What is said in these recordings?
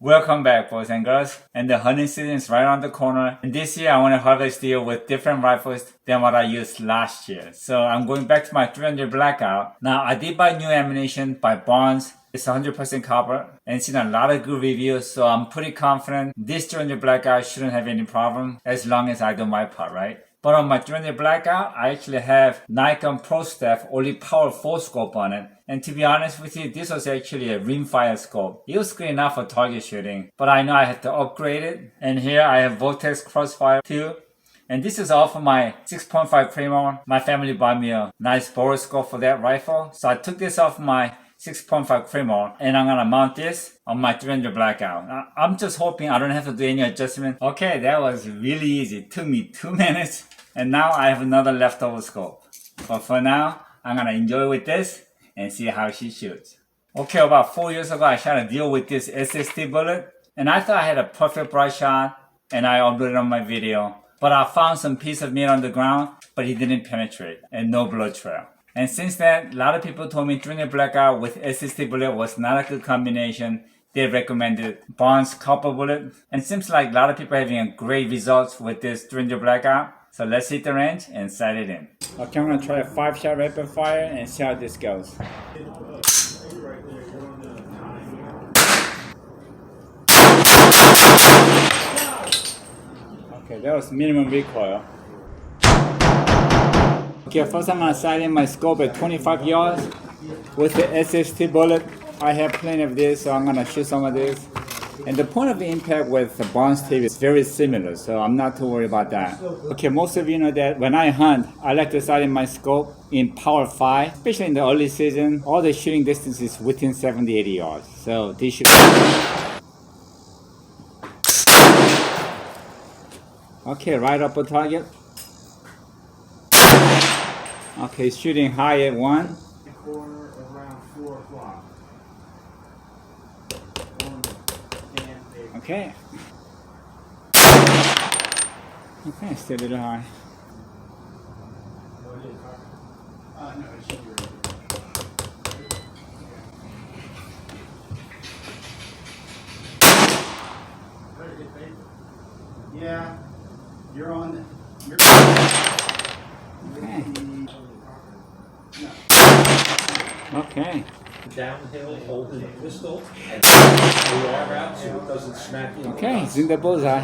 Welcome back, boys and girls. And the hunting season is right around the corner. And this year I want to harvest deer with different rifles than what I used last year. So I'm going back to my 300 Blackout. Now I did buy new ammunition by Barnes. It's 100% copper and seen a lot of good reviews, so I'm pretty confident this 300 Blackout shouldn't have any problem as long as I do my part, right? But on my 300 Blackout, I actually have Nikon Pro Staff only Power 4 scope on it. And to be honest with you, this was actually a rimfire scope. It was good enough for target shooting, but I know I had to upgrade it. And here I have Vortex Crossfire 2. And this is all for my 6.5 Claymore. My family bought me a nice bore scope for that rifle. So I took this off my 6.5 Claymore and I'm gonna mount this on my 300 Blackout. I'm just hoping I don't have to do any adjustment. Okay, that was really easy. It took me 2 minutes. And now I have another leftover scope. But for now, I'm gonna enjoy with this and see how she shoots. Okay, about 4 years ago, I shot a deer with this SST bullet. And I thought I had a perfect bright shot and I uploaded on my video. But I found some piece of meat on the ground, but it didn't penetrate and no blood trail. And since then, a lot of people told me 300 Blackout with SST bullet was not a good combination. They recommended Barnes copper bullet. And it seems like a lot of people are having great results with this 300 Blackout. So let's hit the range and sight it in. Okay, I'm gonna try a 5-shot rapid fire and see how this goes. Okay, that was minimum recoil. Okay, first I'm gonna sight in my scope at 25 yards with the SST bullet. I have plenty of this, so I'm gonna shoot some of this. And the point of the impact with the Barnes tape is very similar, so I'm not too worried about that. Okay, most of you know that when I hunt, I like to sight in my scope in power 5, especially in the early season. All the shooting distance is within 70-80 yards, so this should. Okay, right up a target. Okay, shooting high at 1. Corner around 4 o'clock. Okay. Okay, still a little high. No, it should be right. Yeah, you're on. You're Okay. Okay. Downhill, holding the pistol, and VOR out so it doesn't smack you. Okay, he's in the bullseye.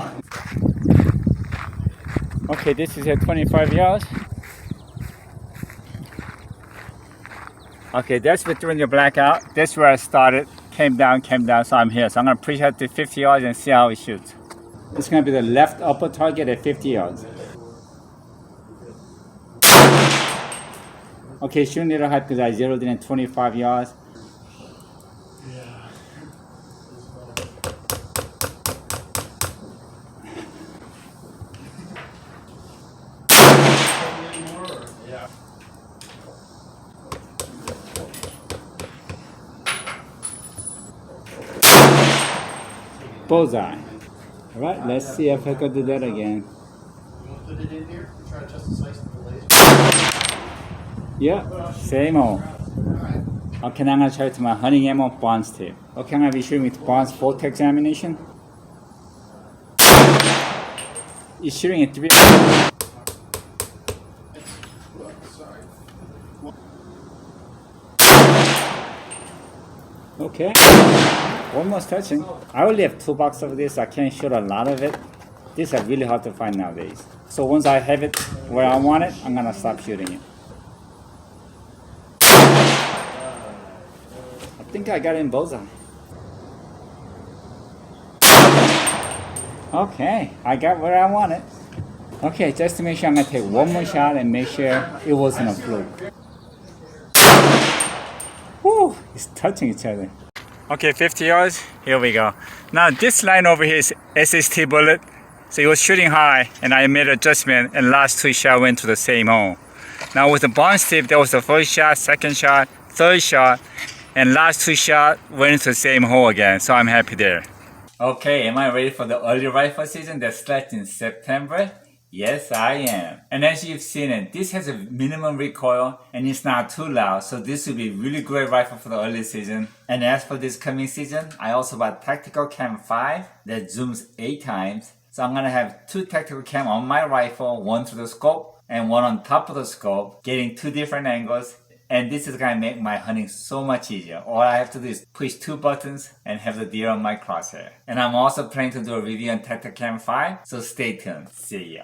Okay, this is at 25 yards. Okay, that's with 300 Blackout. That's where I started. Came down, so I'm here. So I'm gonna push out to 50 yards and see how it shoots. It's gonna be the left upper target at 50 yards. Okay, shooting a little high because I zeroed in at 25 yards. Bullseye. Alright, let's see if I can do that again. You want to put it in here? Try to adjust the size of the laser. Yeah, same old. Okay, now I'm gonna try it to my hunting ammo Barnes tape. Okay, I'm gonna be shooting with Barnes Vortex ammunition. It's shooting at 3. Okay, almost touching. I only have 2 boxes of this. I can't shoot a lot of it. These are really hard to find nowadays. So once I have it where I want it, I'm gonna stop shooting it. I think I got it in bullseye. Okay, I got where I want it. Okay, just to make sure, I'm gonna take one more shot and make sure it wasn't a fluke. Whew, it's touching each other. Okay, 50 yards, here we go. Now this line over here is SST bullet. So it was shooting high and I made an adjustment and last 2 shots went to the same hole. Now with the Barnes tip, that was the first shot, second shot, third shot, and last 2 shots went into the same hole again. So I'm happy there. Okay, am I ready for the early rifle season that starts in September? Yes, I am. And as you've seen it, this has a minimum recoil and it's not too loud, so this will be a really great rifle for the early season. And as for this coming season, I also bought Tactical Cam 5 that zooms 8 times. So I'm gonna have 2 Tactical Cam on my rifle, one through the scope and one on top of the scope, getting 2 different angles. And this is gonna make my hunting so much easier. All I have to do is push 2 buttons and have the deer on my crosshair. And I'm also planning to do a review on Tactical Cam 5, so stay tuned. See ya.